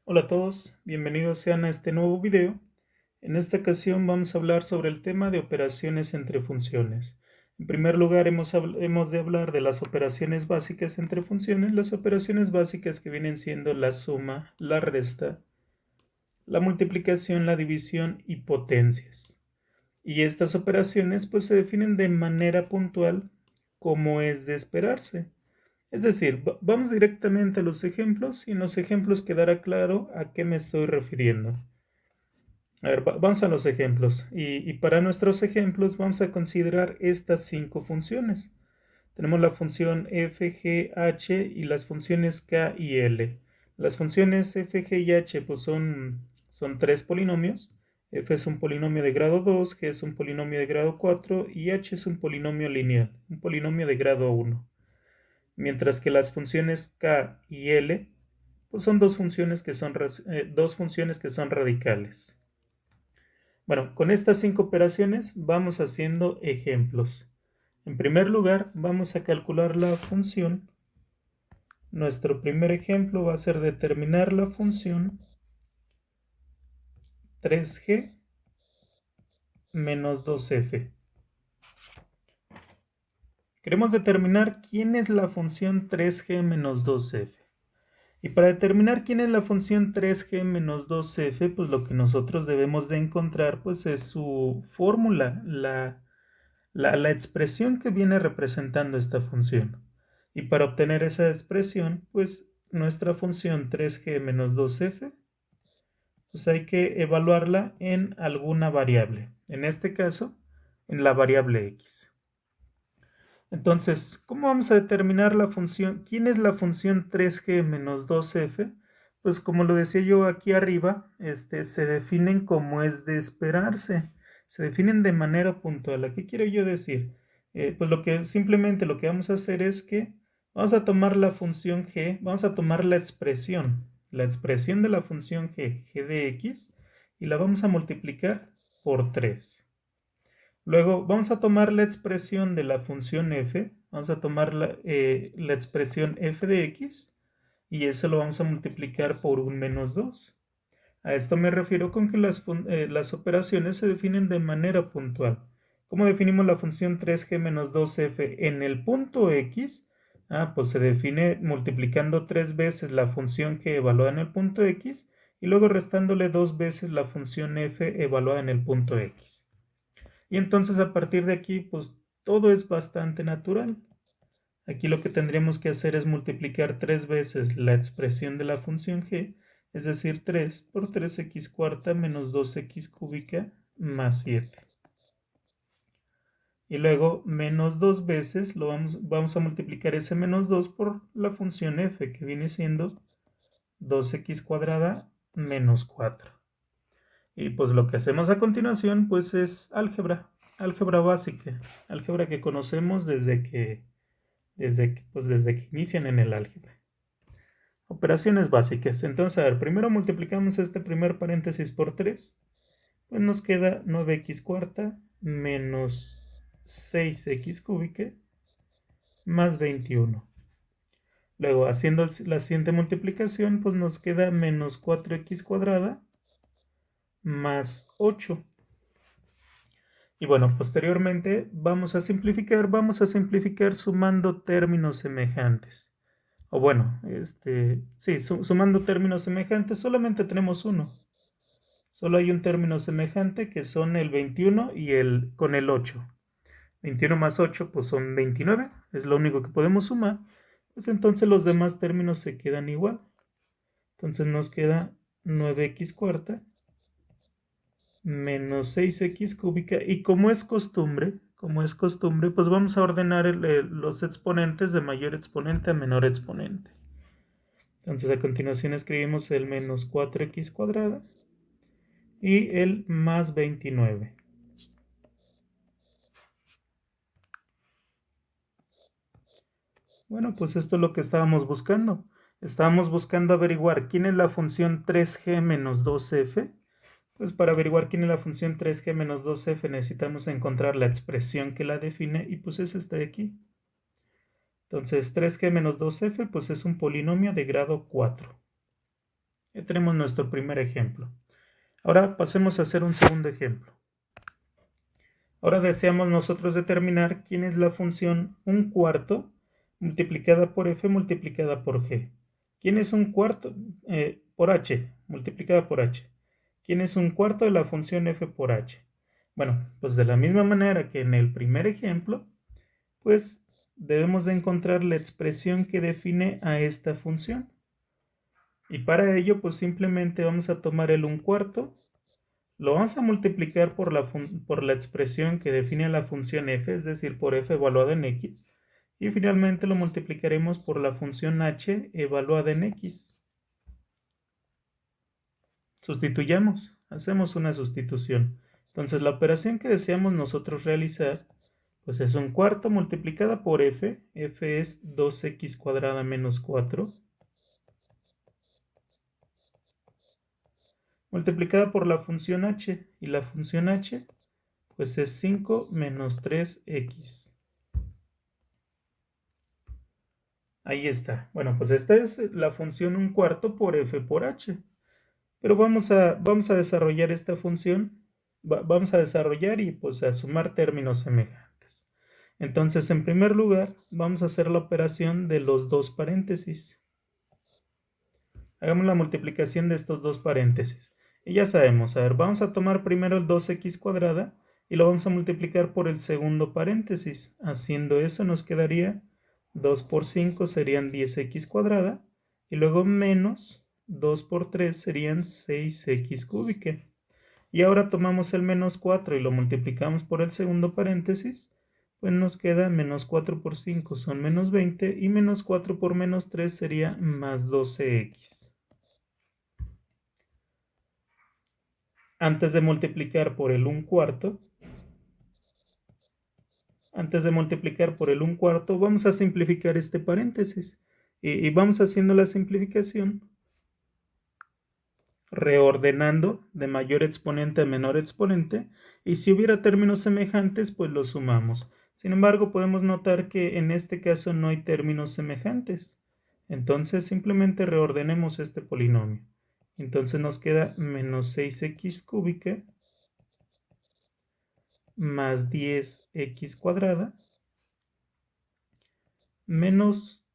Hola a todos, bienvenidos sean a este nuevo video. En esta ocasión vamos a hablar sobre el tema de operaciones entre funciones. En primer lugar, hemos de hablar de las operaciones básicas entre funciones, las operaciones básicas que vienen siendo la suma, la resta, la multiplicación, la división y potencias. Y estas operaciones pues se definen de manera puntual como es de esperarse. Es decir, vamos directamente a los ejemplos y en los ejemplos quedará claro a qué me estoy refiriendo. A ver, vamos a los ejemplos y para nuestros ejemplos vamos a considerar estas 5 funciones. Tenemos la función f, g, h y las funciones k y l. Las funciones f, g y h pues son 3 polinomios. F es un polinomio de grado 2, g es un polinomio de grado 4 y h es un polinomio lineal, un polinomio de grado 1. Mientras que las funciones k y l pues son dos funciones que son radicales. Bueno, con estas 5 operaciones vamos haciendo ejemplos. En primer lugar, vamos a calcular la función. Nuestro primer ejemplo va a ser determinar la función 3g menos 2f. Queremos determinar quién es la función 3g menos 2f. Y para determinar quién es la función 3g menos 2f, pues lo que nosotros debemos de encontrar pues es su fórmula, la expresión que viene representando esta función. Y para obtener esa expresión, pues nuestra función 3g menos 2f, pues hay que evaluarla en alguna variable. En este caso, en la variable x. Entonces, ¿cómo vamos a determinar la función? ¿Quién es la función 3g menos 2f? Pues como lo decía yo aquí arriba, se definen como es de esperarse. Se definen de manera puntual. ¿A qué quiero yo decir? Pues simplemente lo que vamos a hacer es que vamos a tomar la función g, vamos a tomar la expresión de la función g de x, y la vamos a multiplicar por 3. Luego vamos a tomar la expresión de la función f, vamos a tomar la expresión f de x y eso lo vamos a multiplicar por un menos 2. A esto me refiero con que las operaciones se definen de manera puntual. ¿Cómo definimos la función 3g menos 2f en el punto x? Pues se define multiplicando 3 veces la función g evaluada en el punto x y luego restándole 2 veces la función f evaluada en el punto x. Y entonces a partir de aquí, pues todo es bastante natural. Aquí lo que tendríamos que hacer es multiplicar 3 veces la expresión de la función g, es decir, 3 por 3x cuarta menos 2x cúbica más 7. Y luego menos 2 veces vamos a multiplicar ese menos 2 por la función f, que viene siendo 2x cuadrada menos 4. Y pues lo que hacemos a continuación pues es álgebra básica, álgebra que conocemos desde que inician en el álgebra. Operaciones básicas. Entonces, a ver, primero multiplicamos este primer paréntesis por 3, pues nos queda 9x cuarta menos 6x cúbica más 21. Luego, haciendo la siguiente multiplicación, pues nos queda menos 4x cuadrada más 8. Y bueno, posteriormente vamos a simplificar sumando términos semejantes. O bueno, sí, sumando términos semejantes solamente tenemos uno. Solo hay un término semejante que son el 21 y con el 8. 21 más 8 pues son 29, es lo único que podemos sumar. Pues entonces los demás términos se quedan igual. Entonces nos queda 9x cuarta menos 6x cúbica, y como es costumbre, pues vamos a ordenar los exponentes de mayor exponente a menor exponente. Entonces a continuación escribimos el menos 4x cuadrada y el más 29. Bueno, pues esto es lo que estábamos buscando. Estábamos buscando averiguar quién es la función 3g menos 2f. Pues para averiguar quién es la función 3g menos 2f necesitamos encontrar la expresión que la define, y pues es esta de aquí. Entonces 3g menos 2f pues es un polinomio de grado 4. Ya tenemos nuestro primer ejemplo. Ahora pasemos a hacer un segundo ejemplo. Ahora deseamos nosotros determinar quién es la función 1/4 multiplicada por f multiplicada por g. ¿Quién es 1/4 por h multiplicada por h? ¿Quién es 1/4 de la función f por h? Bueno, pues de la misma manera que en el primer ejemplo, pues debemos de encontrar la expresión que define a esta función. Y para ello, pues simplemente vamos a tomar el 1/4, lo vamos a multiplicar por la expresión que define a la función f, es decir, por f evaluada en x, y finalmente lo multiplicaremos por la función h evaluada en x. Sustituyamos, hacemos una sustitución. Entonces la operación que deseamos nosotros realizar, pues es 1/4 multiplicada por f, f es 2x cuadrada menos 4, multiplicada por la función h, y la función h pues es 5 menos 3x. Ahí está. Bueno, pues esta es la función 1/4 por f por h. Pero vamos a desarrollar esta función. Vamos a desarrollar y pues a sumar términos semejantes. Entonces, en primer lugar, vamos a hacer la operación de los dos paréntesis. Hagamos la multiplicación de estos dos paréntesis. Y ya sabemos, a ver, vamos a tomar primero el 2x cuadrada y lo vamos a multiplicar por el segundo paréntesis. Haciendo eso nos quedaría 2 por 5 serían 10x cuadrada y luego menos 2 por 3 serían 6x cúbica. Y ahora tomamos el menos 4 y lo multiplicamos por el segundo paréntesis, pues nos queda menos 4 por 5 son menos 20 y menos 4 por menos 3 sería más 12x. Antes de multiplicar por el 1/4, vamos a simplificar este paréntesis. Y vamos haciendo la simplificación, reordenando de mayor exponente a menor exponente. Y si hubiera términos semejantes, pues los sumamos. Sin embargo, podemos notar que en este caso no hay términos semejantes. Entonces simplemente reordenemos este polinomio. Entonces nos queda menos 6x cúbica más 10x cuadrada más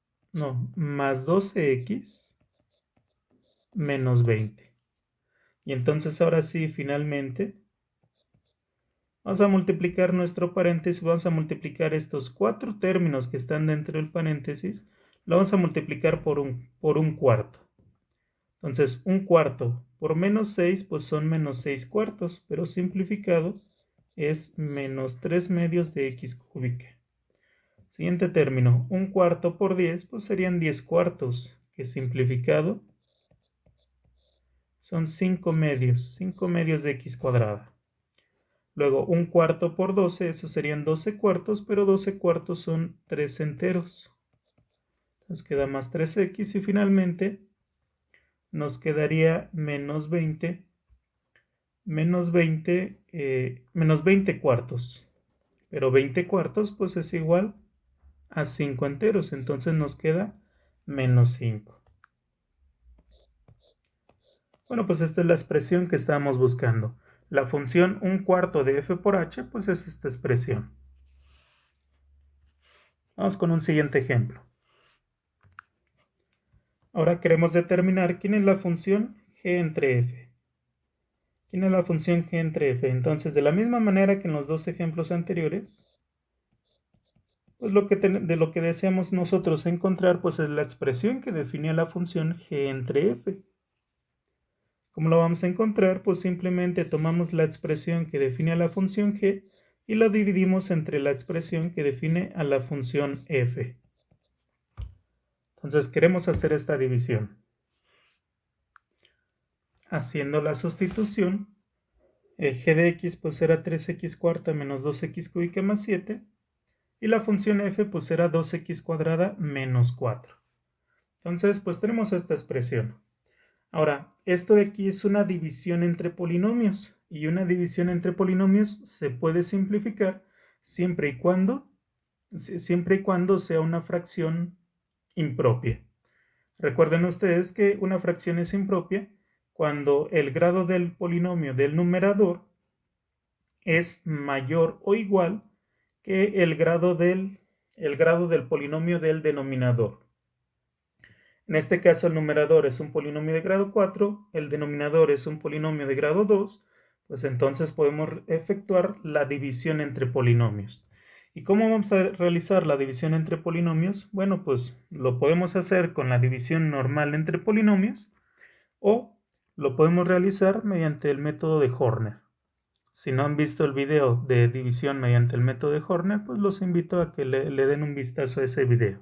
12x menos 20. Y entonces ahora sí, finalmente, vamos a multiplicar nuestro paréntesis, vamos a multiplicar estos cuatro términos que están dentro del paréntesis, lo vamos a multiplicar por un cuarto. Entonces, 1/4 por menos 6, pues son menos 6 cuartos, pero simplificado es menos 3 medios de x cúbica. Siguiente término, 1/4 por 10, pues serían 10 cuartos, que simplificado son 5 medios de x cuadrada. Luego 1/4 por 12, eso serían 12 cuartos, pero 12 cuartos son 3 enteros. Entonces queda más 3x y finalmente nos quedaría menos 20 cuartos. Pero 20 cuartos pues es igual a 5 enteros, entonces nos queda menos 5. Bueno, pues esta es la expresión que estábamos buscando. La función 1/4 de f por h, pues es esta expresión. Vamos con un siguiente ejemplo. Ahora queremos determinar quién es la función g entre f. ¿Quién es la función g entre f? Entonces, de la misma manera que en los dos ejemplos anteriores, pues de lo que deseamos nosotros encontrar, pues es la expresión que define la función g entre f. ¿Cómo lo vamos a encontrar? Pues simplemente tomamos la expresión que define a la función g y la dividimos entre la expresión que define a la función f. Entonces queremos hacer esta división. Haciendo la sustitución, g de x pues será 3x cuarta menos 2x cúbica más 7 y la función f pues será 2x cuadrada menos 4. Entonces pues tenemos esta expresión. Ahora, esto de aquí es una división entre polinomios y una división entre polinomios se puede simplificar siempre y cuando sea una fracción impropia. Recuerden ustedes que una fracción es impropia cuando el grado del polinomio del numerador es mayor o igual que el grado del polinomio del denominador. En este caso el numerador es un polinomio de grado 4, el denominador es un polinomio de grado 2, pues entonces podemos efectuar la división entre polinomios. ¿Y cómo vamos a realizar la división entre polinomios? Bueno, pues lo podemos hacer con la división normal entre polinomios o lo podemos realizar mediante el método de Horner. Si no han visto el video de división mediante el método de Horner, pues los invito a que le den un vistazo a ese video.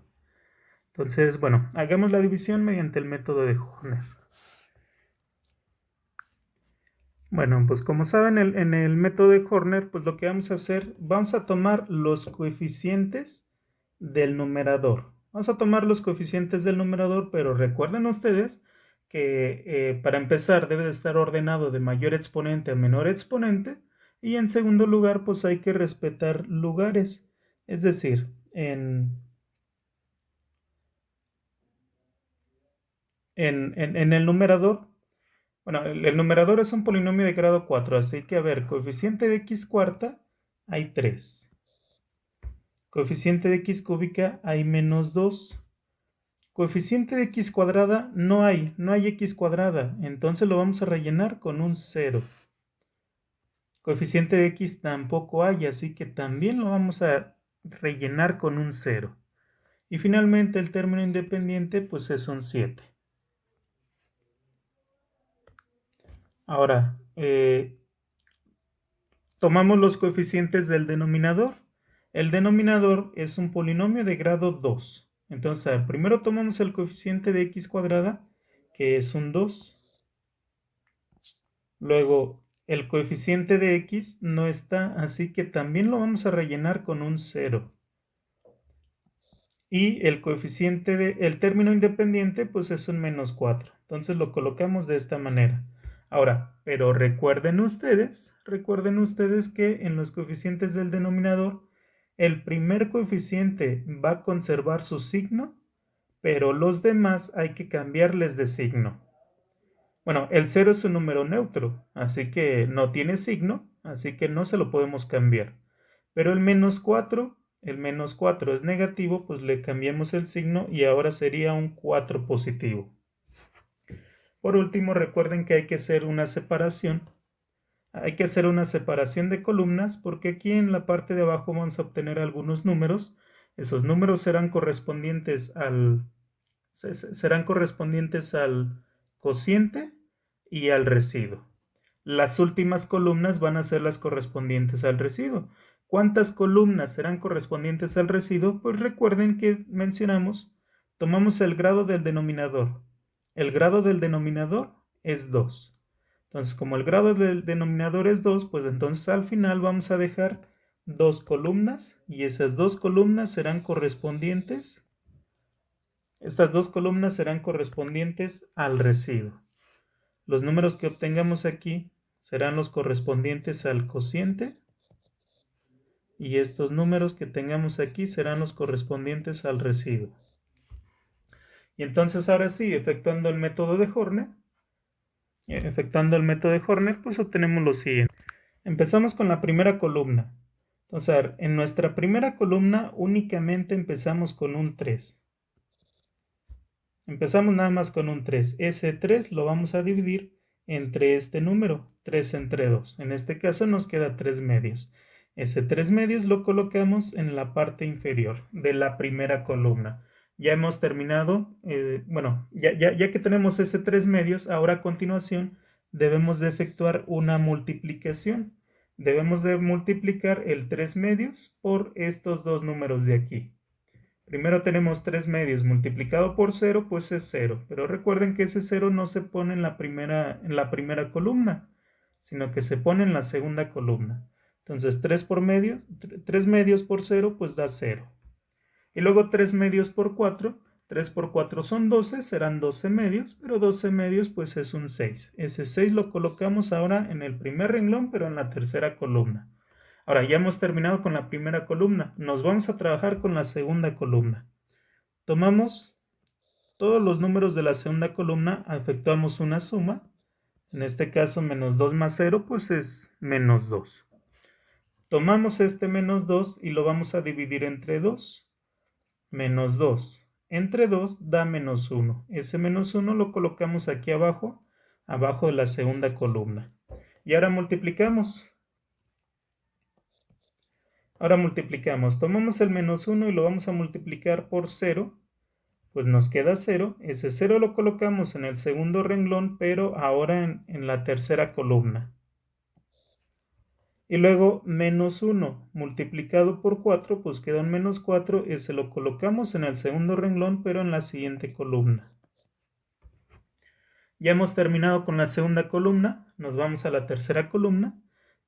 Entonces, bueno, hagamos la división mediante el método de Horner. Bueno, pues como saben, en el método de Horner, pues lo que vamos a hacer, vamos a tomar los coeficientes del numerador. Vamos a tomar los coeficientes del numerador, pero recuerden ustedes que para empezar debe de estar ordenado de mayor exponente a menor exponente, y en segundo lugar, pues hay que respetar lugares. Es decir, en el numerador, bueno, el numerador es un polinomio de grado 4, así que a ver, coeficiente de x cuarta hay 3. Coeficiente de x cúbica hay menos 2. Coeficiente de x cuadrada no hay x cuadrada, entonces lo vamos a rellenar con un 0. Coeficiente de x tampoco hay, así que también lo vamos a rellenar con un 0. Y finalmente el término independiente pues es un 7. Ahora, tomamos los coeficientes del denominador. El denominador es un polinomio de grado 2. Entonces, a ver, primero tomamos el coeficiente de x cuadrada, que es un 2. Luego, el coeficiente de x no está, así que también lo vamos a rellenar con un 0. Y el el término independiente, pues es un menos 4. Entonces lo colocamos de esta manera. Ahora, pero recuerden ustedes que en los coeficientes del denominador, el primer coeficiente va a conservar su signo, pero los demás hay que cambiarles de signo. Bueno, el 0 es un número neutro, así que no tiene signo, así que no se lo podemos cambiar. Pero el menos 4 es negativo, pues le cambiamos el signo y ahora sería un 4 positivo. Por último, recuerden que hay que hacer una separación. Hay que hacer una separación de columnas porque aquí en la parte de abajo vamos a obtener algunos números. Esos números serán correspondientes al cociente y al residuo. Las últimas columnas van a ser las correspondientes al residuo. ¿Cuántas columnas serán correspondientes al residuo? Pues recuerden que tomamos el grado del denominador. El grado del denominador es 2. Entonces, como el grado del denominador es 2, pues entonces al final vamos a dejar 2 columnas y esas 2 columnas serán correspondientes. Estas 2 columnas serán correspondientes al residuo. Los números que obtengamos aquí serán los correspondientes al cociente y estos números que tengamos aquí serán los correspondientes al residuo. Y entonces ahora sí, efectuando el método de Horner, pues obtenemos lo siguiente. Empezamos con la primera columna. Entonces, a ver, en nuestra primera columna únicamente empezamos con un 3. Empezamos nada más con un 3. Ese 3 lo vamos a dividir entre este número, 3 entre 2. En este caso nos queda 3 medios. Ese 3 medios lo colocamos en la parte inferior de la primera columna. Ya hemos terminado, ya que tenemos ese 3 medios, ahora a continuación debemos de efectuar una multiplicación. Debemos de multiplicar el 3 medios por estos dos números de aquí. Primero tenemos 3 medios multiplicado por 0, pues es 0. Pero recuerden que ese 0 no se pone en la primera columna, sino que se pone en la segunda columna. Entonces 3 medios por 0, pues da 0. Y luego 3 medios por 4. 3 por 4 son 12, serán 12 medios, pero 12 medios pues es un 6. Ese 6 lo colocamos ahora en el primer renglón, pero en la tercera columna. Ahora ya hemos terminado con la primera columna. Nos vamos a trabajar con la segunda columna. Tomamos todos los números de la segunda columna efectuamos una suma. En este caso, menos 2 más 0, pues es menos 2. Tomamos este menos 2 y lo vamos a dividir entre 2. Menos 2 entre 2 da menos 1. Ese menos 1 lo colocamos aquí abajo de la segunda columna. Y ahora multiplicamos. Tomamos el menos 1 y lo vamos a multiplicar por 0. Pues nos queda 0. Ese 0 lo colocamos en el segundo renglón, pero ahora en la tercera columna. Y luego menos 1 multiplicado por 4, pues queda un menos 4. Ese lo colocamos en el segundo renglón, pero en la siguiente columna. Ya hemos terminado con la segunda columna. Nos vamos a la tercera columna.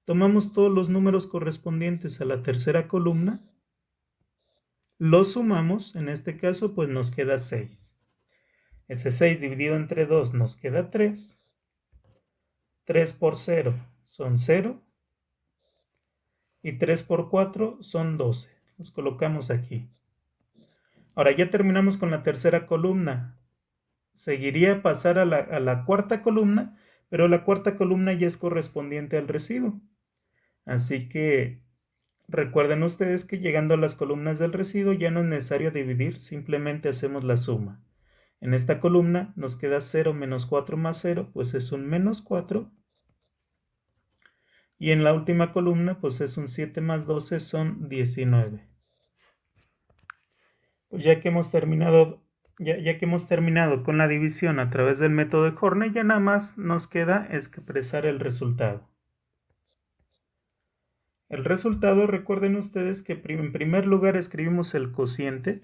Tomamos todos los números correspondientes a la tercera columna. Los sumamos. En este caso, pues nos queda 6. Ese 6 dividido entre 2 nos queda 3. 3 por 0 son 0. Y 3 por 4 son 12. Los colocamos aquí. Ahora ya terminamos con la tercera columna. Seguiría pasar a la cuarta columna, pero la cuarta columna ya es correspondiente al residuo. Así que recuerden ustedes que llegando a las columnas del residuo ya no es necesario dividir, simplemente hacemos la suma. En esta columna nos queda 0 menos 4 más 0, pues es un menos 4. Y en la última columna, pues es un 7 más 12, son 19. Pues ya que hemos terminado con la división a través del método de Horner, ya nada más nos queda expresar el resultado. El resultado, recuerden ustedes que en primer lugar escribimos el cociente.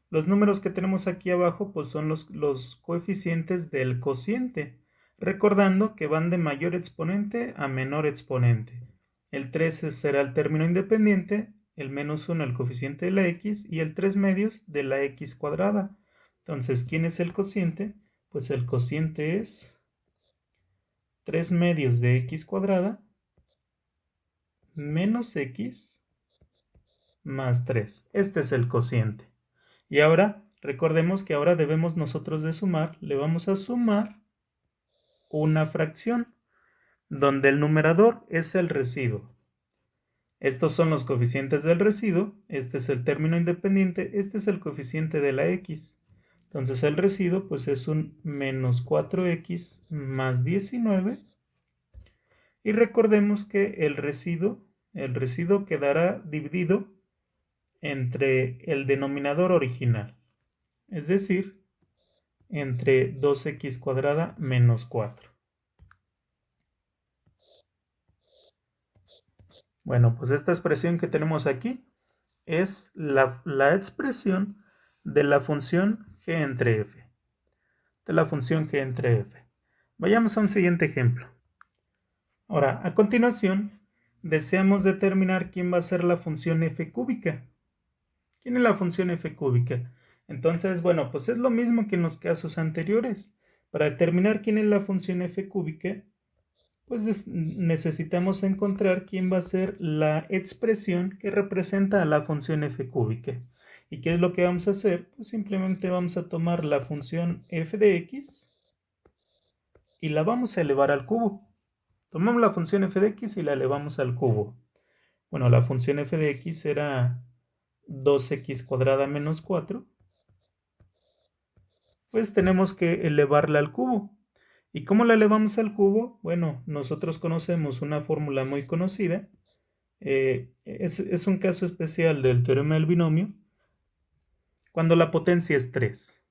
Los números que tenemos aquí abajo pues son los coeficientes del cociente, recordando que van de mayor exponente a menor exponente. El 13 será el término independiente, el menos 1 el coeficiente de la x y el 3 medios de la x cuadrada. Entonces, ¿quién es el cociente? Pues el cociente es 3 medios de x cuadrada menos x más 3. Este es el cociente. Y ahora, recordemos que ahora debemos nosotros de sumar, le vamos a sumar una fracción, donde el numerador es el residuo. Estos son los coeficientes del residuo, este es el término independiente, este es el coeficiente de la x. Entonces el residuo pues es un menos 4x más 19. Y recordemos que el residuo quedará dividido entre el denominador original, es decir, entre 2x cuadrada menos 4. Bueno, pues esta expresión que tenemos aquí es la expresión de la función g entre f. Vayamos a un siguiente ejemplo. Ahora, a continuación, deseamos determinar quién va a ser la función f cúbica. ¿Quién es la función f cúbica? Entonces, bueno, pues es lo mismo que en los casos anteriores. Para determinar quién es la función f cúbica, pues necesitamos encontrar quién va a ser la expresión que representa a la función f cúbica. ¿Y qué es lo que vamos a hacer? Pues simplemente vamos a tomar la función f de x y la vamos a elevar al cubo. Tomamos la función f de x y la elevamos al cubo. Bueno, la función f de x será 2x cuadrada menos 4. Pues tenemos que elevarla al cubo. ¿Y cómo la elevamos al cubo? Bueno, nosotros conocemos una fórmula muy conocida. Es un caso especial del teorema del binomio, cuando la potencia es 3.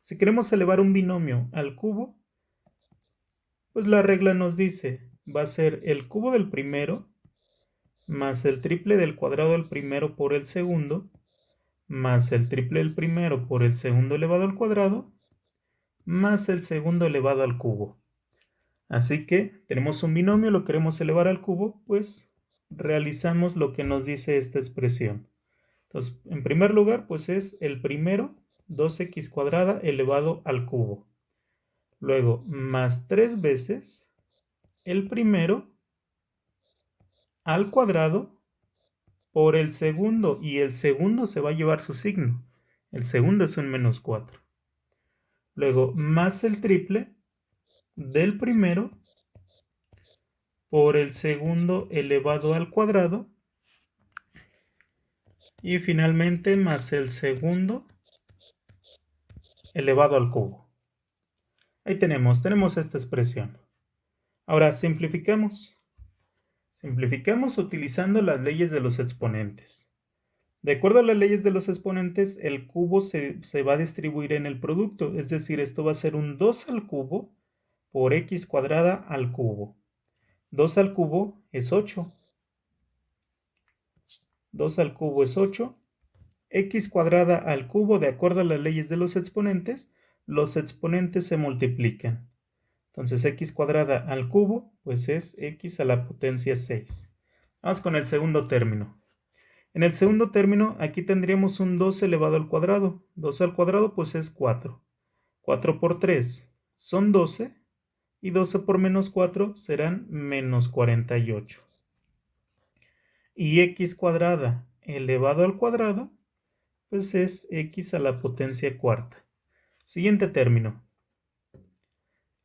Si queremos elevar un binomio al cubo, pues la regla nos dice, va a ser el cubo del primero más el triple del cuadrado del primero por el segundo, más el triple del primero por el segundo elevado al cuadrado, más el segundo elevado al cubo. Así que tenemos un binomio, lo queremos elevar al cubo, pues realizamos lo que nos dice esta expresión. Entonces, en primer lugar, pues es el primero, 2x cuadrada elevado al cubo. Luego, más 3 veces el primero al cuadrado por el segundo. Y el segundo se va a llevar su signo. El segundo es un menos 4. luego más el triple del primero por el segundo elevado al cuadrado y finalmente más el segundo elevado al cubo. Ahí tenemos esta expresión. Ahora simplificamos. Simplificamos utilizando las leyes de los exponentes. De acuerdo a las leyes de los exponentes, el cubo se va a distribuir en el producto, es decir, esto va a ser un 2 al cubo por x cuadrada al cubo. 2 al cubo es 8. 2 al cubo es 8. X cuadrada al cubo, de acuerdo a las leyes de los exponentes se multiplican. Entonces x cuadrada al cubo, pues es x a la potencia 6. Vamos con el segundo término. En el segundo término, aquí tendríamos un 2 elevado al cuadrado. 2 al cuadrado, pues es 4. 4 por 3 son 12. Y 12 por menos 4 serán menos 48. Y x cuadrada elevado al cuadrado, pues es x a la potencia cuarta. Siguiente término.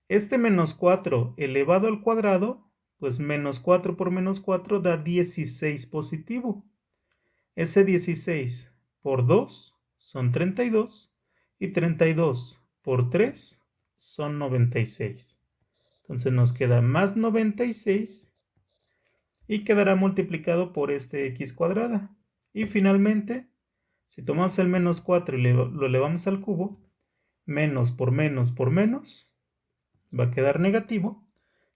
Este menos 4 elevado al cuadrado, pues menos 4 por menos 4 da 16 positivo. Ese 16 por 2 son 32 y 32 por 3 son 96. Entonces nos queda más 96 y quedará multiplicado por este x cuadrada. Y finalmente, si tomamos el menos 4 y lo elevamos al cubo, menos por menos por menos va a quedar negativo.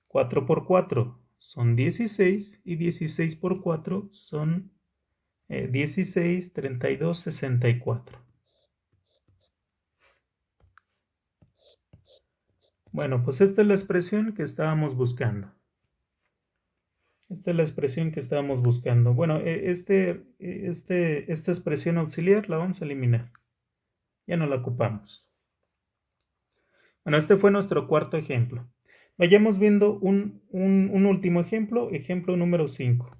4 por 4 son 16 y 16 por 4 son 16, 32, 64. Bueno, pues esta es la expresión que estábamos buscando. Esta es la expresión que estábamos buscando. Bueno, esta expresión auxiliar la vamos a eliminar. Ya no la ocupamos. Bueno, este fue nuestro cuarto ejemplo. Vayamos viendo un último ejemplo, ejemplo número 5.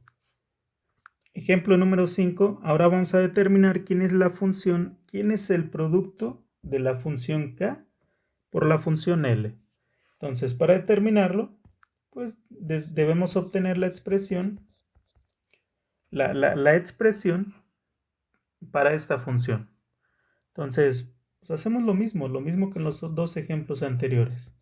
Ejemplo número 5, ahora vamos a determinar quién es la función, quién es el producto de la función k por la función L. Entonces, para determinarlo, pues debemos obtener la expresión, la expresión para esta función. Entonces, pues hacemos lo mismo que en los dos ejemplos anteriores.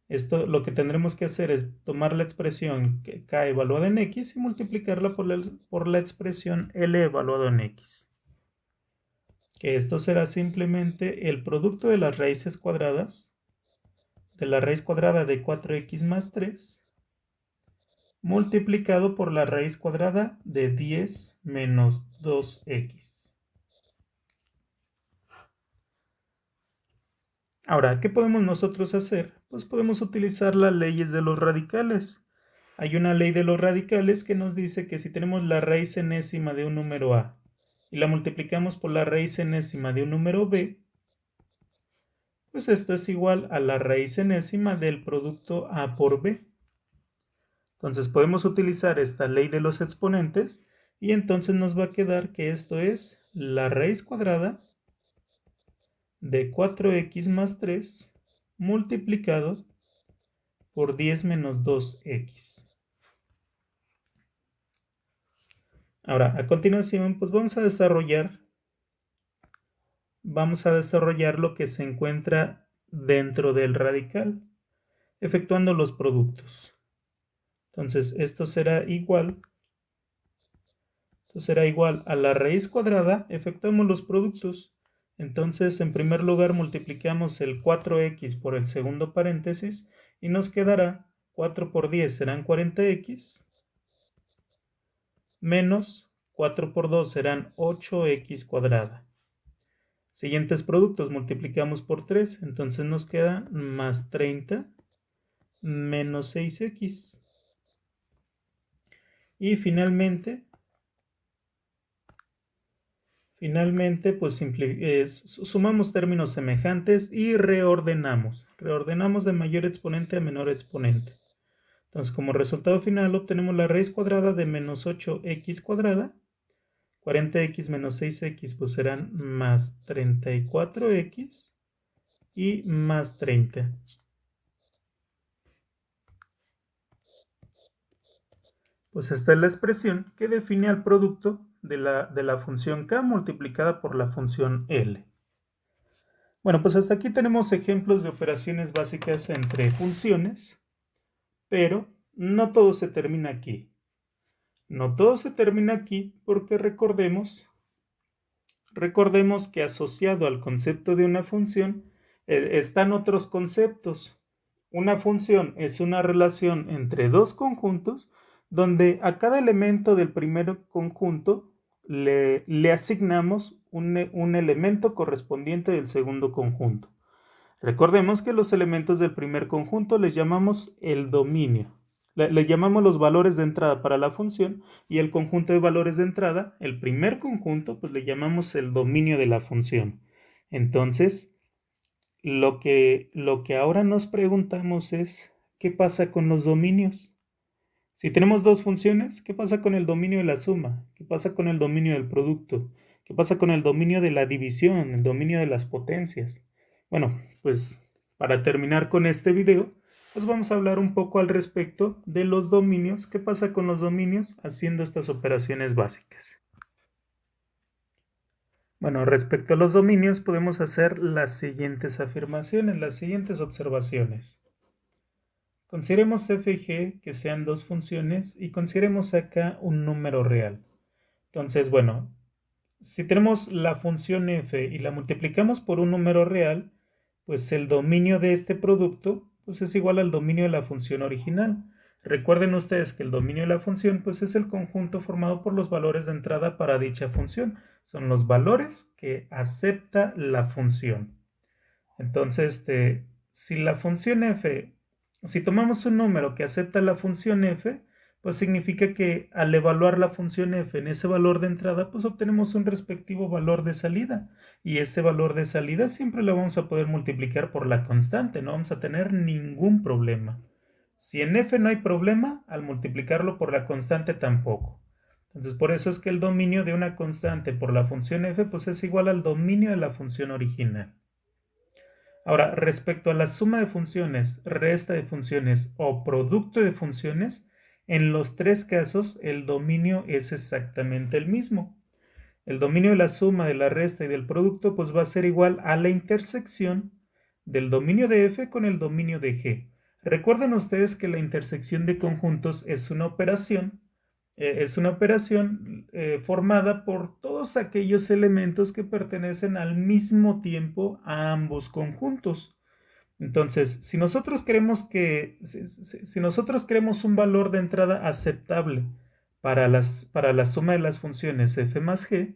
Esto lo que tendremos que hacer es tomar la expresión k evaluada en x y multiplicarla por la expresión L evaluada en x. Que esto será simplemente el producto de las raíces cuadradas de la raíz cuadrada de 4x más 3 multiplicado por la raíz cuadrada de 10 menos 2x. Ahora, ¿qué podemos nosotros hacer? Pues podemos utilizar las leyes de los radicales. Hay una ley de los radicales que nos dice que si tenemos la raíz enésima de un número a y la multiplicamos por la raíz enésima de un número b, pues esto es igual a la raíz enésima del producto a por b. Entonces podemos utilizar esta ley de los exponentes y entonces nos va a quedar que esto es la raíz cuadrada de 4x más 3 multiplicado por 10 menos 2x. Ahora, a continuación, pues vamos a desarrollar lo que se encuentra dentro del radical, efectuando los productos. Entonces, esto será igual a la raíz cuadrada, efectuamos los productos. Entonces, en primer lugar, multiplicamos el 4x por el segundo paréntesis y nos quedará 4 por 10 serán 40x, menos 4 por 2 serán 8x cuadrada. Siguientes productos, multiplicamos por 3, entonces nos queda más 30 menos 6x. Y finalmente pues sumamos términos semejantes y reordenamos. Reordenamos de mayor exponente a menor exponente. Entonces, como resultado final, obtenemos la raíz cuadrada de menos 8x cuadrada. 40x menos 6x pues serán más 34x. y más 30. Pues esta es la expresión que define al producto de la función k multiplicada por la función L. Bueno, pues hasta aquí tenemos ejemplos de operaciones básicas entre funciones, pero no todo se termina aquí. No todo se termina aquí porque recordemos que asociado al concepto de una función están otros conceptos. Una función es una relación entre dos conjuntos donde a cada elemento del primer conjunto le asignamos un elemento correspondiente del segundo conjunto. Recordemos que los elementos del primer conjunto les llamamos el dominio. Le llamamos los valores de entrada para la función y el conjunto de valores de entrada, el primer conjunto, pues le llamamos el dominio de la función. Entonces, lo que ahora nos preguntamos es, ¿qué pasa con los dominios? Si tenemos dos funciones, ¿qué pasa con el dominio de la suma? ¿Qué pasa con el dominio del producto? ¿Qué pasa con el dominio de la división, el dominio de las potencias? Bueno, pues para terminar con este video, pues vamos a hablar un poco al respecto de los dominios. ¿Qué pasa con los dominios haciendo estas operaciones básicas? Bueno, respecto a los dominios podemos hacer las siguientes afirmaciones, las siguientes observaciones. Consideremos f y g que sean dos funciones y consideremos acá un número real. Entonces, bueno, si tenemos la función f y la multiplicamos por un número real, pues el dominio de este producto pues es igual al dominio de la función original. Recuerden ustedes que el dominio de la función pues es el conjunto formado por los valores de entrada para dicha función. Son los valores que acepta la función. Entonces, si la función f, si tomamos un número que acepta la función f, pues significa que al evaluar la función f en ese valor de entrada, pues obtenemos un respectivo valor de salida. Y ese valor de salida siempre lo vamos a poder multiplicar por la constante, no vamos a tener ningún problema. Si en f no hay problema, al multiplicarlo por la constante tampoco. Entonces, por eso es que el dominio de una constante por la función f, pues es igual al dominio de la función original. Ahora, respecto a la suma de funciones, resta de funciones o producto de funciones, en los tres casos el dominio es exactamente el mismo. El dominio de la suma, de la resta y del producto pues va a ser igual a la intersección del dominio de f con el dominio de g. Recuerden ustedes que la intersección de conjuntos es una operación formada por todos aquellos elementos que pertenecen al mismo tiempo a ambos conjuntos. Entonces, si nosotros queremos un valor de entrada aceptable para la suma de las funciones f más g,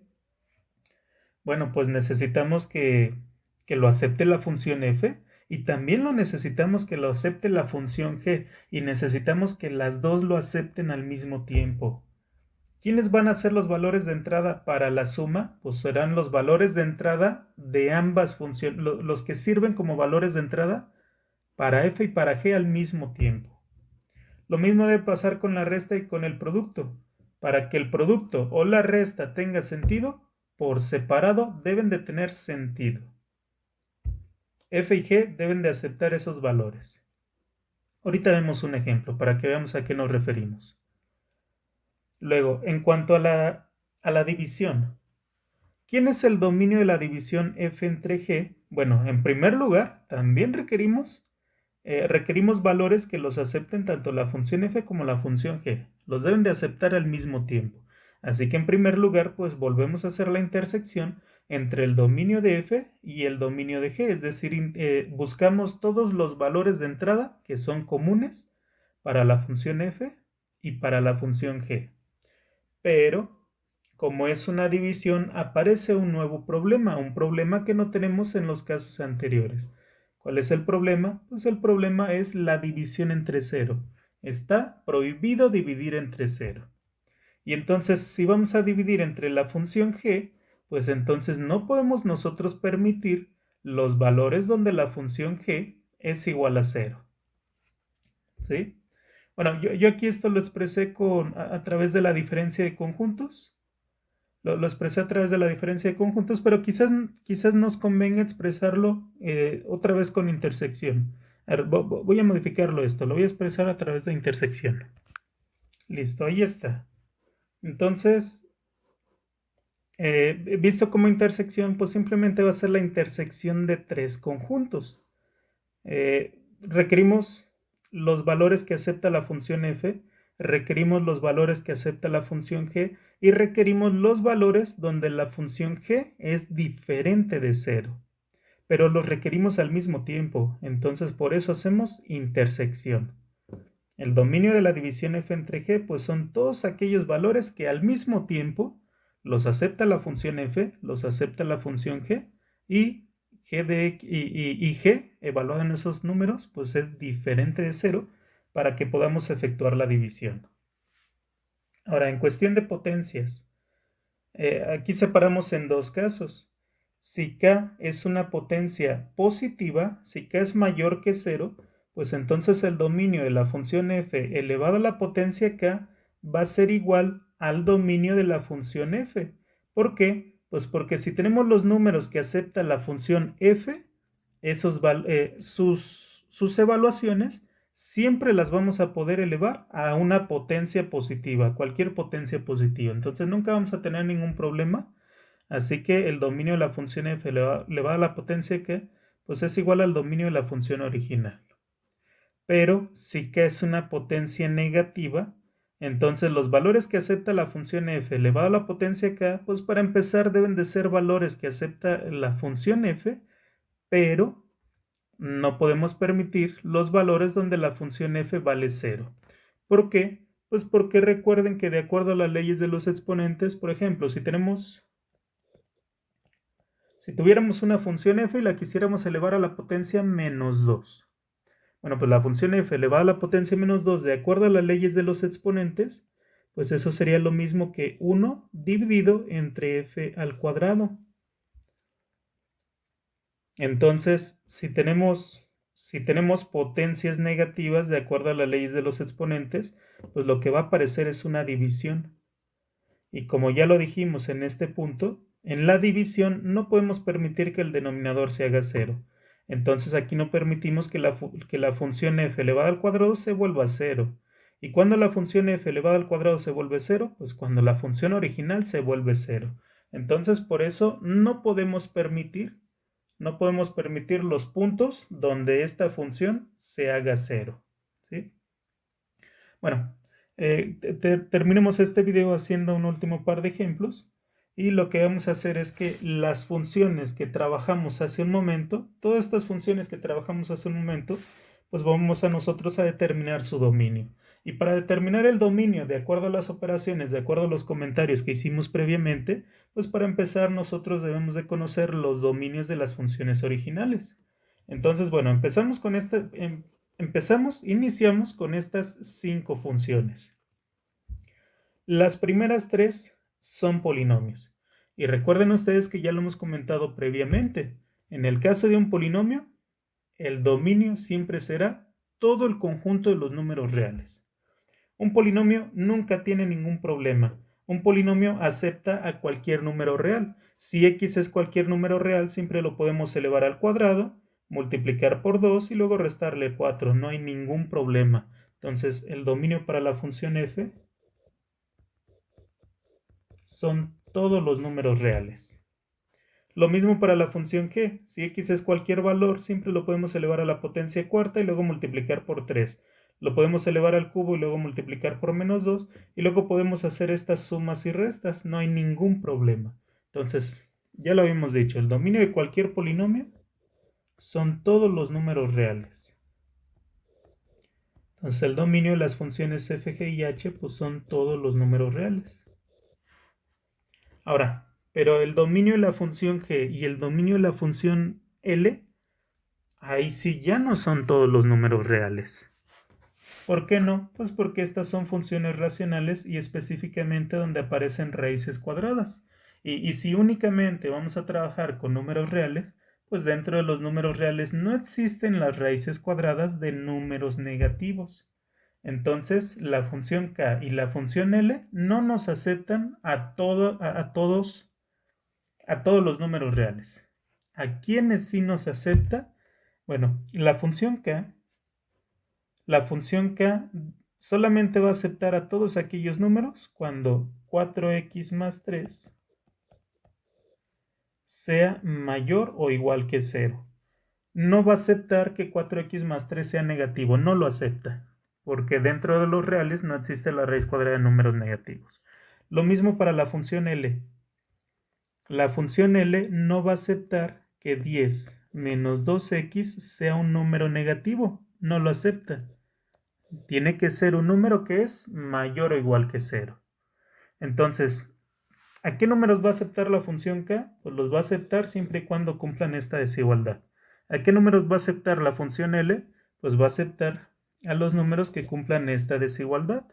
bueno, pues necesitamos que lo acepte la función f y también lo necesitamos que lo acepte la función g y necesitamos que las dos lo acepten al mismo tiempo. ¿Quiénes van a ser los valores de entrada para la suma? Pues serán los valores de entrada de ambas funciones, los que sirven como valores de entrada para f y para g al mismo tiempo. Lo mismo debe pasar con la resta y con el producto. Para que el producto o la resta tenga sentido, por separado deben de tener sentido. F y G deben de aceptar esos valores. Ahorita vemos un ejemplo para que veamos a qué nos referimos. Luego, en cuanto a la división, ¿quién es el dominio de la división f entre g? Bueno, en primer lugar, también requerimos valores que los acepten tanto la función f como la función g. Los deben de aceptar al mismo tiempo. Así que en primer lugar, pues volvemos a hacer la intersección entre el dominio de f y el dominio de g. Es decir, buscamos todos los valores de entrada que son comunes para la función f y para la función g. Pero, como es una división, aparece un nuevo problema, un problema que no tenemos en los casos anteriores. ¿Cuál es el problema? Pues el problema es la división entre cero. Está prohibido dividir entre cero. Y entonces, si vamos a dividir entre la función g, pues entonces no podemos nosotros permitir los valores donde la función g es igual a cero. ¿Sí? Bueno, yo aquí esto lo expresé a través de la diferencia de conjuntos. Lo expresé a través de la diferencia de conjuntos, pero quizás nos convenga expresarlo otra vez con intersección. A ver, voy a modificarlo esto, lo voy a expresar a través de intersección. Listo, ahí está. Entonces, visto como intersección, pues simplemente va a ser la intersección de tres conjuntos. Requerimos los valores que acepta la función f, requerimos los valores que acepta la función g y requerimos los valores donde la función g es diferente de 0. Pero los requerimos al mismo tiempo, entonces por eso hacemos intersección. El dominio de la división f entre g pues son todos aquellos valores que al mismo tiempo los acepta la función f, los acepta la función g y g, evaluado en esos números, pues es diferente de 0 para que podamos efectuar la división. Ahora, en cuestión de potencias, aquí separamos en dos casos. Si k es una potencia positiva, si k es mayor que 0, pues entonces el dominio de la función f elevado a la potencia k va a ser igual al dominio de la función f. ¿Por qué? Pues porque si tenemos los números que acepta la función f, sus evaluaciones siempre las vamos a poder elevar a una potencia positiva, cualquier potencia positiva. Entonces nunca vamos a tener ningún problema. Así que el dominio de la función f elevada a la potencia k, pues es igual al dominio de la función original. Pero si k es una potencia negativa, entonces los valores que acepta la función f elevada a la potencia k, pues para empezar deben de ser valores que acepta la función f, pero no podemos permitir los valores donde la función f vale 0. ¿Por qué? Pues porque recuerden que de acuerdo a las leyes de los exponentes, por ejemplo, si tuviéramos una función f y la quisiéramos elevar a la potencia menos 2. Bueno, pues la función f elevada a la potencia menos 2, de acuerdo a las leyes de los exponentes, pues eso sería lo mismo que 1 dividido entre f al cuadrado. Entonces, si tenemos potencias negativas de acuerdo a las leyes de los exponentes, pues lo que va a aparecer es una división. Y como ya lo dijimos en este punto, en la división no podemos permitir que el denominador se haga 0. Entonces aquí no permitimos que la función f elevada al cuadrado se vuelva 0. ¿Y cuando la función f elevada al cuadrado se vuelve 0? Pues cuando la función original se vuelve 0. Entonces por eso no podemos permitir los puntos donde esta función se haga 0. ¿Sí? Bueno, terminemos este video haciendo un último par de ejemplos. Y lo que vamos a hacer es que las funciones que trabajamos hace un momento, todas estas funciones que trabajamos hace un momento, pues vamos a nosotros a determinar su dominio. Y para determinar el dominio de acuerdo a las operaciones, de acuerdo a los comentarios que hicimos previamente, pues para empezar nosotros debemos de conocer los dominios de las funciones originales. Entonces, bueno, iniciamos con estas 5 funciones. Las primeras 3 son polinomios. Y recuerden ustedes que ya lo hemos comentado previamente. En el caso de un polinomio, el dominio siempre será todo el conjunto de los números reales. Un polinomio nunca tiene ningún problema. Un polinomio acepta a cualquier número real. Si x es cualquier número real, siempre lo podemos elevar al cuadrado, multiplicar por 2 y luego restarle 4. No hay ningún problema. Entonces, el dominio para la función f son todos los números reales. Lo mismo para la función g. Si x es cualquier valor, siempre lo podemos elevar a la potencia cuarta y luego multiplicar por 3. Lo podemos elevar al cubo y luego multiplicar por menos 2. Y luego podemos hacer estas sumas y restas. No hay ningún problema. Entonces, ya lo habíamos dicho, el dominio de cualquier polinomio son todos los números reales. Entonces, el dominio de las funciones f, g y h pues son todos los números reales. Ahora, pero el dominio de la función g y el dominio de la función L, ahí sí ya no son todos los números reales. ¿Por qué no? Pues porque estas son funciones racionales y específicamente donde aparecen raíces cuadradas. Y si únicamente vamos a trabajar con números reales, pues dentro de los números reales no existen las raíces cuadradas de números negativos. Entonces, la función k y la función L no nos aceptan a todos los números reales. ¿A quiénes sí nos acepta? Bueno, la función k solamente va a aceptar a todos aquellos números cuando 4x más 3 sea mayor o igual que 0. No va a aceptar que 4x más 3 sea negativo, no lo acepta, porque dentro de los reales no existe la raíz cuadrada de números negativos. Lo mismo para la función L. La función L no va a aceptar que 10 menos 2x sea un número negativo, no lo acepta. Tiene que ser un número que es mayor o igual que 0. Entonces, ¿a qué números va a aceptar la función k? Pues los va a aceptar siempre y cuando cumplan esta desigualdad. ¿A qué números va a aceptar la función L? Pues va a aceptar a los números que cumplan esta desigualdad.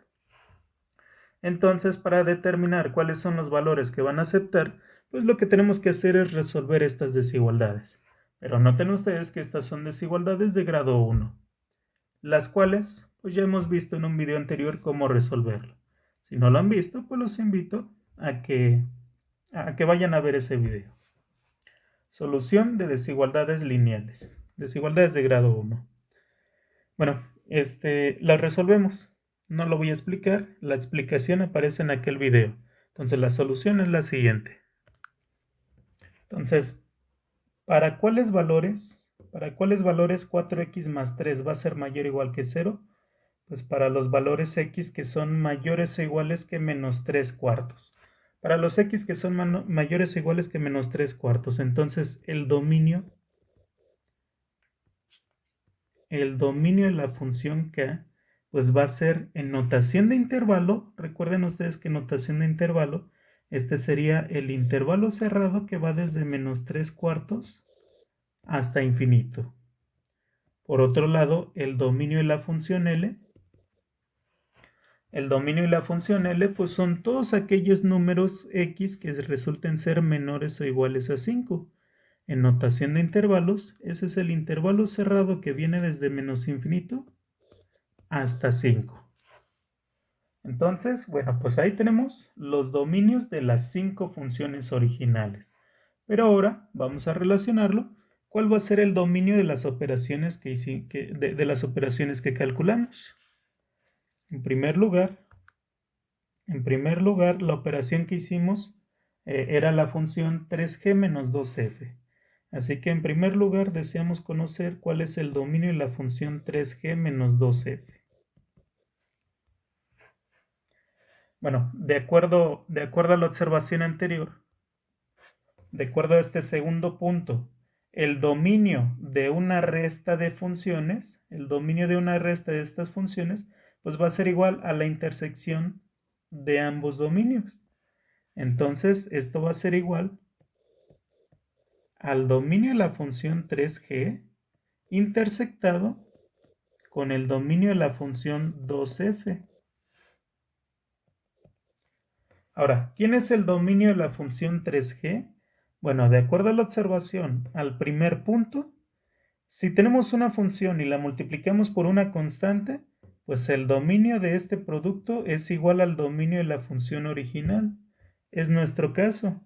Entonces, para determinar cuáles son los valores que van a aceptar, pues lo que tenemos que hacer es resolver estas desigualdades. Pero noten ustedes que estas son desigualdades de grado 1, las cuales pues ya hemos visto en un video anterior cómo resolverlo. Si no lo han visto, pues los invito a que vayan a ver ese video. Solución de desigualdades lineales. Desigualdades de grado 1. Bueno, las resolvemos. No lo voy a explicar. La explicación aparece en aquel video. Entonces la solución es la siguiente. Entonces, ¿para cuáles valores 4x más 3 va a ser mayor o igual que 0? Pues para los valores x que son mayores o iguales que menos 3 cuartos. Para los x que son mayores o iguales que menos 3 cuartos. Entonces el dominio de la función k pues va a ser en notación de intervalo. Recuerden ustedes que notación de intervalo, este sería el intervalo cerrado que va desde menos 3 cuartos hasta infinito. Por otro lado, el dominio de la función L. El dominio y la función L pues son todos aquellos números x que resulten ser menores o iguales a 5. En notación de intervalos, ese es el intervalo cerrado que viene desde menos infinito hasta 5. Entonces, bueno, pues ahí tenemos los dominios de las 5 funciones originales. Pero ahora vamos a relacionarlo. ¿Cuál va a ser el dominio de las operaciones de las operaciones que calculamos? En primer lugar, la operación que hicimos era la función 3g menos 2f. Así que en primer lugar deseamos conocer cuál es el dominio de la función 3g menos 2f. Bueno, de acuerdo a la observación anterior, de acuerdo a este segundo punto, el dominio de una resta de funciones, el dominio de una resta de estas funciones, pues va a ser igual a la intersección de ambos dominios. Entonces, esto va a ser igual al dominio de la función 3g intersectado con el dominio de la función 2f. Ahora, ¿quién es el dominio de la función 3g? Bueno, de acuerdo a la observación al primer punto, si tenemos una función y la multiplicamos por una constante, pues el dominio de este producto es igual al dominio de la función original. Es nuestro caso.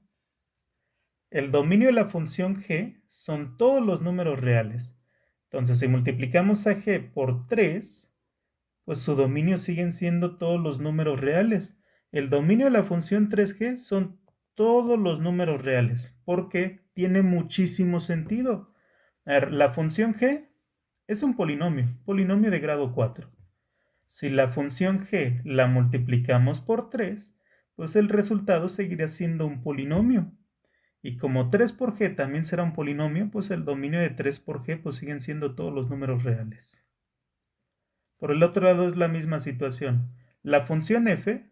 El dominio de la función g son todos los números reales. Entonces, si multiplicamos a g por 3, pues su dominio siguen siendo todos los números reales. El dominio de la función 3g son todos los números reales, porque tiene muchísimo sentido. A ver, la función g es un polinomio de grado 4. Si la función g la multiplicamos por 3, pues el resultado seguirá siendo un polinomio. Y como 3 por g también será un polinomio, pues el dominio de 3 por g pues siguen siendo todos los números reales. Por el otro lado es la misma situación. La función f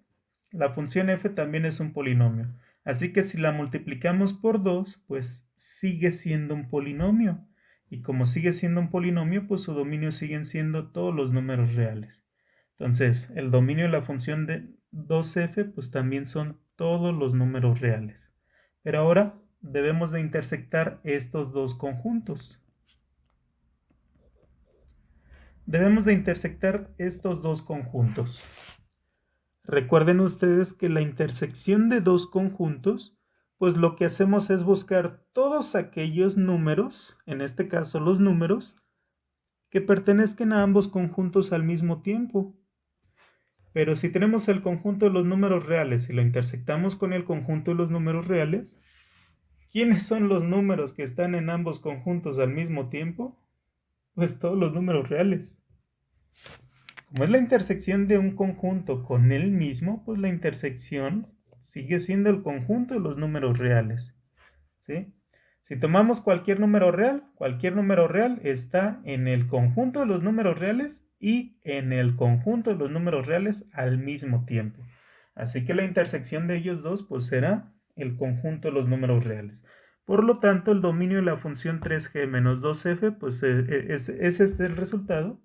también es un polinomio. Así que si la multiplicamos por 2, pues sigue siendo un polinomio. Y como sigue siendo un polinomio, pues su dominio siguen siendo todos los números reales. Entonces, el dominio de la función de 2f, pues también son todos los números reales. Pero ahora debemos de intersectar estos dos conjuntos. debemos de intersectar estos dos conjuntos. Recuerden ustedes que la intersección de dos conjuntos, pues lo que hacemos es buscar todos aquellos números, en este caso los números, que pertenezcan a ambos conjuntos al mismo tiempo. Pero si tenemos el conjunto de los números reales y lo intersectamos con el conjunto de los números reales, ¿quiénes son los números que están en ambos conjuntos al mismo tiempo? Pues todos los números reales. Como es la intersección de un conjunto con el mismo, pues la intersección sigue siendo el conjunto de los números reales, ¿sí? Si tomamos cualquier número real está en el conjunto de los números reales y en el conjunto de los números reales al mismo tiempo. Así que la intersección de ellos dos pues será el conjunto de los números reales. Por lo tanto, el dominio de la función 3g menos 2f pues es este el resultado.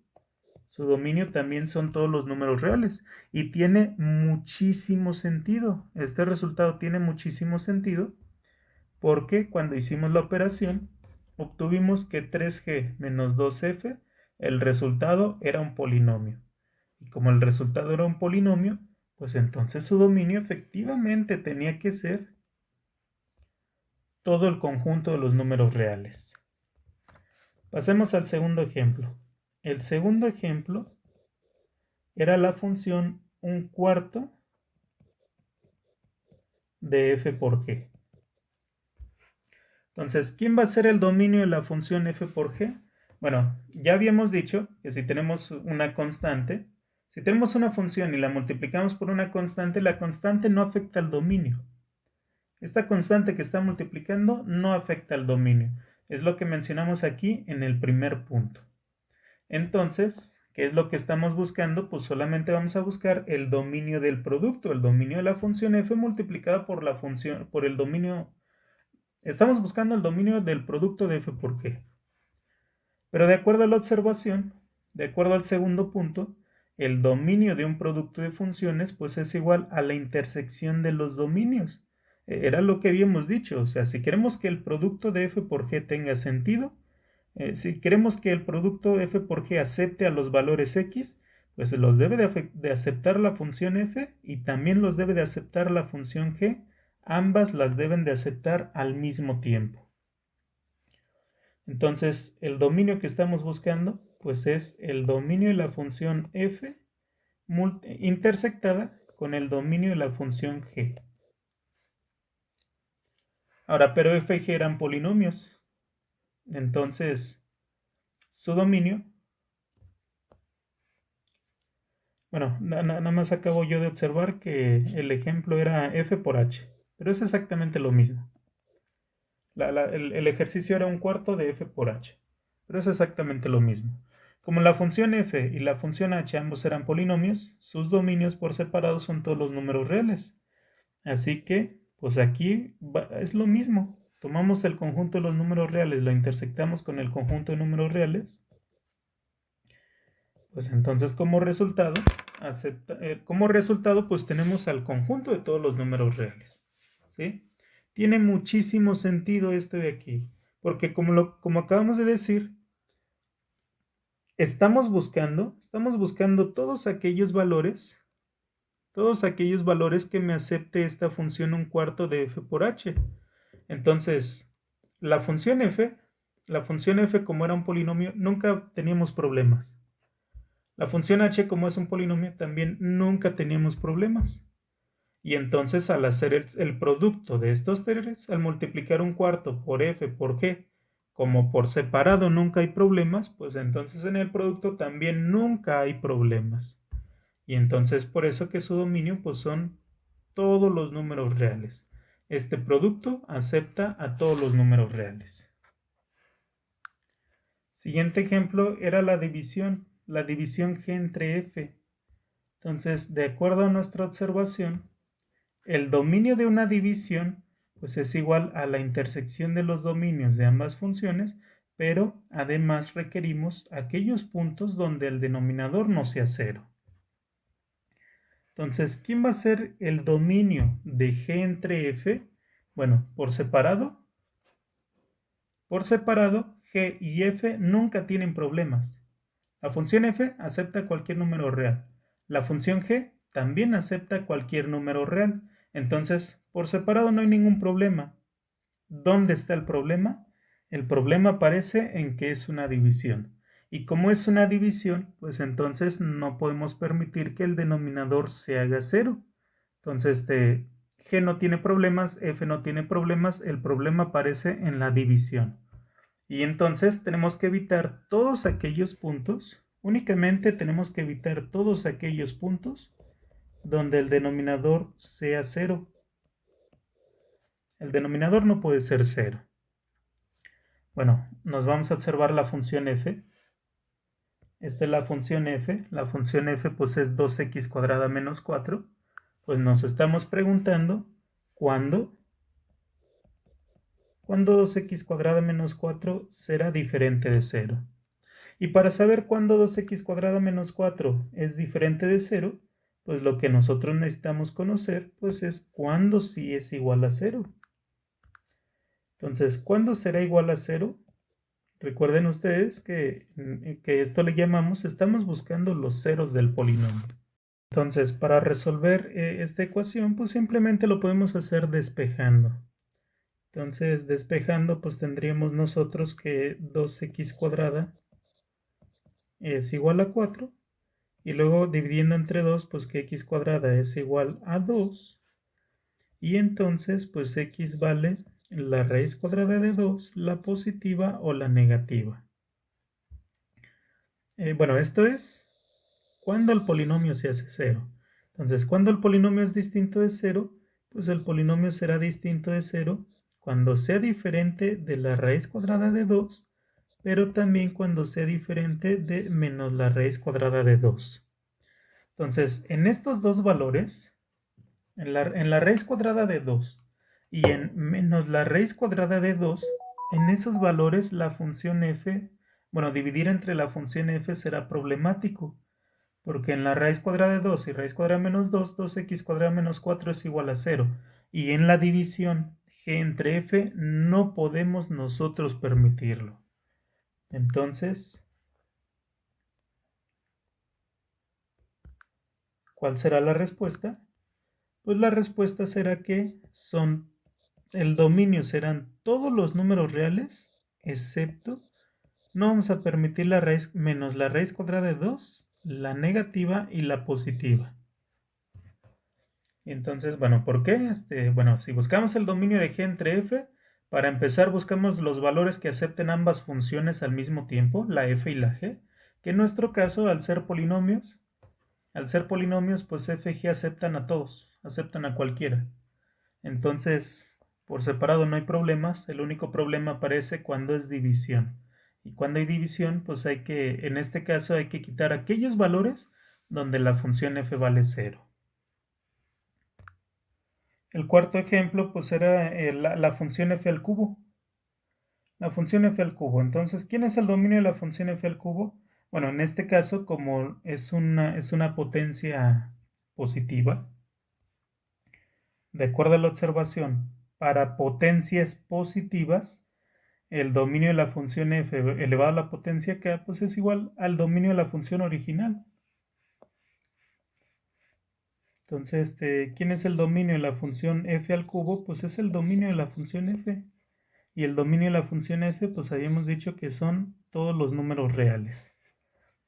Su dominio también son todos los números reales y tiene muchísimo sentido. Este resultado tiene muchísimo sentido porque cuando hicimos la operación obtuvimos que 3g menos 2f, el resultado era un polinomio. Y como el resultado era un polinomio, pues entonces su dominio efectivamente tenía que ser todo el conjunto de los números reales. Pasemos al segundo ejemplo. El segundo ejemplo era la función 1/4 de f por g. Entonces, ¿quién va a ser el dominio de la función f por g? Bueno, ya habíamos dicho que si tenemos una constante, si tenemos una función y la multiplicamos por una constante, la constante no afecta al dominio. Esta constante que está multiplicando no afecta al dominio. Es lo que mencionamos aquí en el primer punto. Entonces, ¿qué es lo que estamos buscando? Pues solamente vamos a buscar el dominio del producto, el dominio de la función f multiplicada por la función, por el dominio. Estamos buscando el dominio del producto de f por g. Pero de acuerdo a la observación, de acuerdo al segundo punto, el dominio de un producto de funciones pues es igual a la intersección de los dominios. Era lo que habíamos dicho, o sea, si queremos que el producto de f por g tenga sentido, si queremos que el producto f por g acepte a los valores x, pues los debe de aceptar la función f y también los debe de aceptar la función g. Ambas las deben de aceptar al mismo tiempo. Entonces, el dominio que estamos buscando, pues es el dominio de la función f intersectada con el dominio de la función g. Ahora, pero f y g eran polinomios. Entonces, su dominio, bueno, nada más acabo yo de observar que el ejemplo era f por h, pero es exactamente lo mismo. El ejercicio era 1/4 de f por h, pero es exactamente lo mismo. Como la función f y la función h ambos eran polinomios, sus dominios por separado son todos los números reales. Así que, pues aquí es lo mismo. Tomamos el conjunto de los números reales, lo intersectamos con el conjunto de números reales. Pues entonces como resultado, pues tenemos al conjunto de todos los números reales. ¿Sí? Tiene muchísimo sentido esto de aquí, porque como acabamos de decir, estamos buscando todos aquellos valores que me acepte esta función 1/4 de f por h. Entonces, la función f como era un polinomio, nunca teníamos problemas. La función h como es un polinomio, también nunca teníamos problemas. Y entonces al hacer el producto de estos tres, al multiplicar 1/4 por f por g, como por separado nunca hay problemas, pues entonces en el producto también nunca hay problemas. Y entonces por eso que su dominio pues son todos los números reales. Este producto acepta a todos los números reales. Siguiente ejemplo era la división g entre f. Entonces, de acuerdo a nuestra observación, el dominio de una división pues es igual a la intersección de los dominios de ambas funciones, pero además requerimos aquellos puntos donde el denominador no sea 0. Entonces, ¿quién va a ser el dominio de g entre f? Bueno, por separado, g y f nunca tienen problemas. La función f acepta cualquier número real. La función g también acepta cualquier número real. Entonces, por separado no hay ningún problema. ¿Dónde está el problema? El problema aparece en que es una división. Y como es una división, pues entonces no podemos permitir que el denominador se haga cero. Entonces, g no tiene problemas, f no tiene problemas, el problema aparece en la división. Y entonces tenemos que evitar todos aquellos puntos, únicamente tenemos que evitar todos aquellos puntos donde el denominador sea cero. El denominador no puede ser cero. Bueno, nos vamos a observar la función f. Esta es la función f. La función f pues es 2x cuadrada menos 4. Pues nos estamos preguntando ¿cuándo 2x cuadrada menos 4 será diferente de 0? Y para saber cuándo 2x cuadrada menos 4 es diferente de 0, pues lo que nosotros necesitamos conocer pues es cuándo sí es igual a 0. Entonces, ¿cuándo será igual a 0? Recuerden ustedes que esto le llamamos, estamos buscando los ceros del polinomio. Entonces, para resolver esta ecuación, pues simplemente lo podemos hacer despejando. Entonces, despejando, pues tendríamos nosotros que 2x cuadrada es igual a 4. Y luego dividiendo entre 2, pues que x cuadrada es igual a 2. Y entonces, pues x vale la raíz cuadrada de 2, la positiva o la negativa. Bueno, esto es cuando el polinomio se hace 0. Entonces, cuando el polinomio es distinto de 0, pues el polinomio será distinto de 0 cuando sea diferente de la raíz cuadrada de 2, pero también cuando sea diferente de menos la raíz cuadrada de 2. Entonces, en estos dos valores, en la raíz cuadrada de 2 y en menos la raíz cuadrada de 2, en esos valores la función f, bueno, dividir entre la función f será problemático, porque en la raíz cuadrada de 2 y raíz cuadrada menos 2, 2x cuadrada menos 4 es igual a 0. Y en la división g entre f no podemos nosotros permitirlo. Entonces, ¿cuál será la respuesta? Pues la respuesta será que el dominio serán todos los números reales, excepto, no vamos a permitir la raíz menos la raíz cuadrada de 2, la negativa y la positiva. Entonces, bueno, ¿por qué? Bueno, si buscamos el dominio de g entre f, para empezar buscamos los valores que acepten ambas funciones al mismo tiempo, la f y la g, que en nuestro caso, al ser polinomios, pues f y g aceptan a todos, aceptan a cualquiera. Entonces, por separado no hay problemas, el único problema aparece cuando es división. Y cuando hay división, pues en este caso hay que quitar aquellos valores donde la función f vale 0. El cuarto ejemplo, pues era la función f al cubo. La función f al cubo. Entonces, ¿quién es el dominio de la función f al cubo? Bueno, en este caso, como es una potencia positiva, de acuerdo a la observación, para potencias positivas, el dominio de la función f elevado a la potencia k, pues es igual al dominio de la función original. Entonces, ¿quién es el dominio de la función f al cubo? Pues es el dominio de la función f. Y el dominio de la función f, pues habíamos dicho que son todos los números reales.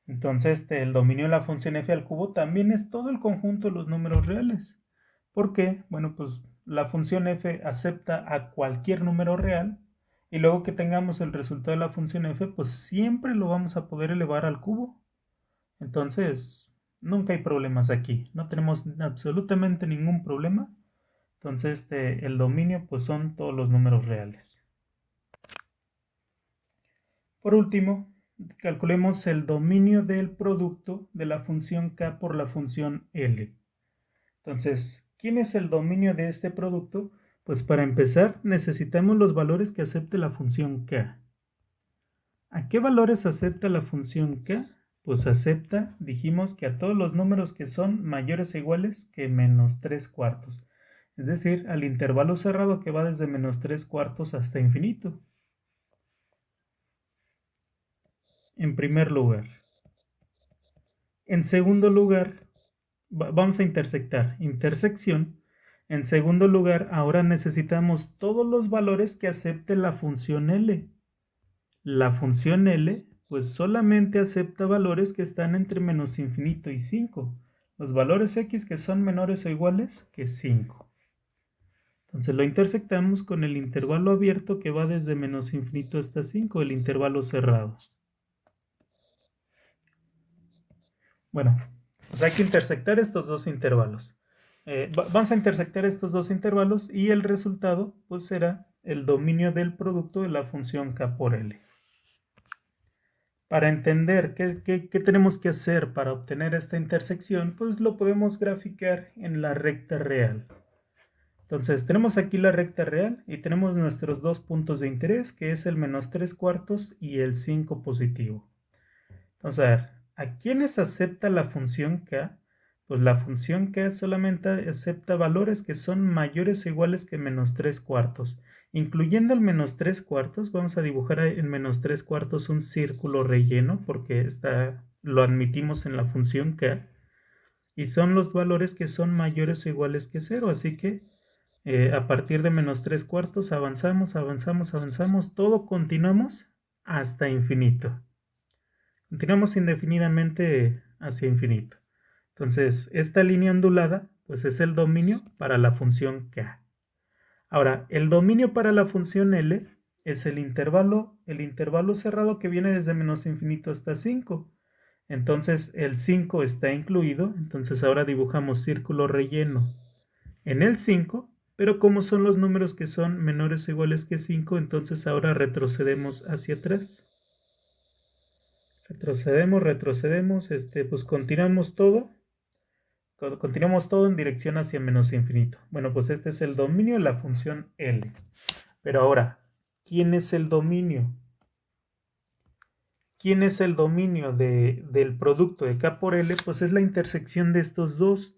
Entonces, el dominio de la función f al cubo también es todo el conjunto de los números reales. ¿Por qué? Bueno, pues la función f acepta a cualquier número real y luego que tengamos el resultado de la función f, pues siempre lo vamos a poder elevar al cubo. Entonces, nunca hay problemas aquí. No tenemos absolutamente ningún problema. Entonces, el dominio pues son todos los números reales. Por último, calculemos el dominio del producto de la función k por la función L. Entonces, ¿quién es el dominio de este producto? Pues para empezar, necesitamos los valores que acepte la función k. ¿A qué valores acepta la función k? Pues acepta, dijimos que a todos los números que son mayores o iguales que menos 3 cuartos. Es decir, al intervalo cerrado que va desde menos 3 cuartos hasta infinito. En primer lugar. En segundo lugar, vamos a intersectar. Intersección. En segundo lugar, ahora necesitamos todos los valores que acepte la función L. La función L, pues solamente acepta valores que están entre menos infinito y 5. Los valores x que son menores o iguales que 5. Entonces lo intersectamos con el intervalo abierto que va desde menos infinito hasta 5, el intervalo cerrado. Bueno, pues hay que intersectar estos dos intervalos. Vamos a intersectar estos dos intervalos y el resultado pues será el dominio del producto de la función k por L. Para entender qué tenemos que hacer para obtener esta intersección, pues lo podemos graficar en la recta real. Entonces tenemos aquí la recta real y tenemos nuestros dos puntos de interés, que es el menos 3/4 y el 5 positivo. Entonces, a ver, ¿a quiénes acepta la función k? Pues la función k solamente acepta valores que son mayores o iguales que menos 3/4. Incluyendo el menos 3/4, vamos a dibujar en menos 3/4 un círculo relleno porque lo admitimos en la función k. Y son los valores que son mayores o iguales que 0. Así que a partir de menos 3/4 avanzamos, todo continuamos hasta infinito. Continuamos indefinidamente hacia infinito. Entonces, esta línea ondulada, pues es el dominio para la función k. Ahora, el dominio para la función L es el intervalo cerrado que viene desde menos infinito hasta 5. Entonces, el 5 está incluido. Entonces, ahora dibujamos círculo relleno en el 5, pero como son los números que son menores o iguales que 5, entonces ahora retrocedemos hacia atrás. Retrocedemos, pues continuamos todo en dirección hacia menos infinito. Bueno, pues este es el dominio de la función L. Pero ahora, ¿quién es el dominio? ¿Quién es el dominio del producto de k por L? Pues es la intersección de estos dos.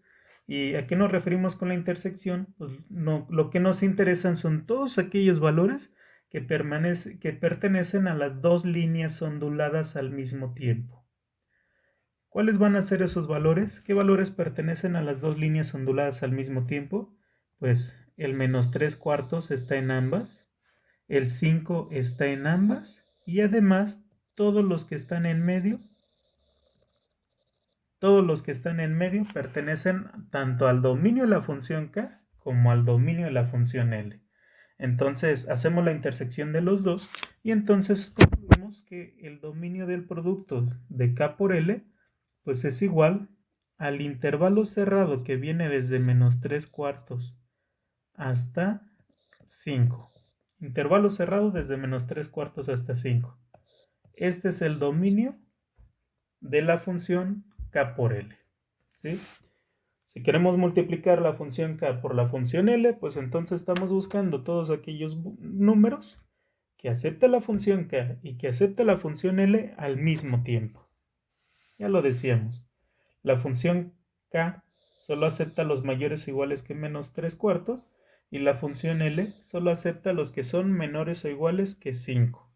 ¿Y a qué nos referimos con la intersección? Pues lo que nos interesan son todos aquellos valores que pertenecen a las dos líneas onduladas al mismo tiempo. ¿Cuáles van a ser esos valores? ¿Qué valores pertenecen a las dos líneas onduladas al mismo tiempo? Pues el menos 3/4 está en ambas, el 5 está en ambas y además todos los que están en medio pertenecen tanto al dominio de la función k como al dominio de la función L. Entonces hacemos la intersección de los dos y entonces concluimos que el dominio del producto de k por L pues es igual al intervalo cerrado que viene desde menos 3/4 hasta 5. Intervalo cerrado desde menos 3/4 hasta 5. Este es el dominio de la función k por L. ¿Sí? Si queremos multiplicar la función k por la función L, pues entonces estamos buscando todos aquellos números que acepten la función k y que acepten la función L al mismo tiempo. Ya lo decíamos. La función k solo acepta los mayores o iguales que menos 3/4 y la función L solo acepta los que son menores o iguales que 5.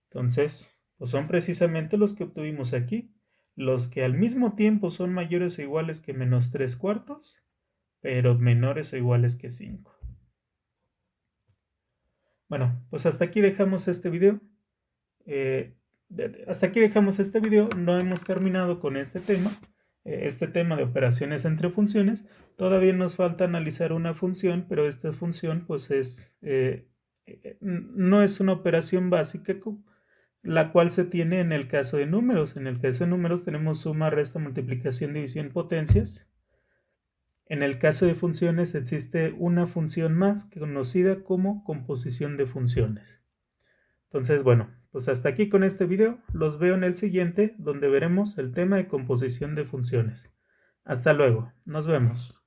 Entonces, pues son precisamente los que obtuvimos aquí, los que al mismo tiempo son mayores o iguales que menos 3/4, pero menores o iguales que 5. Bueno, pues hasta aquí dejamos este video. No hemos terminado con este tema de operaciones entre funciones. Todavía nos falta analizar una función, pero esta función pues no es una operación básica, la cual se tiene en el caso de números. En el caso de números tenemos suma, resta, multiplicación, división, potencias. En el caso de funciones existe una función más conocida como composición de funciones. Entonces, bueno, pues hasta aquí con este video. Los veo en el siguiente, donde veremos el tema de composición de funciones. Hasta luego, nos vemos.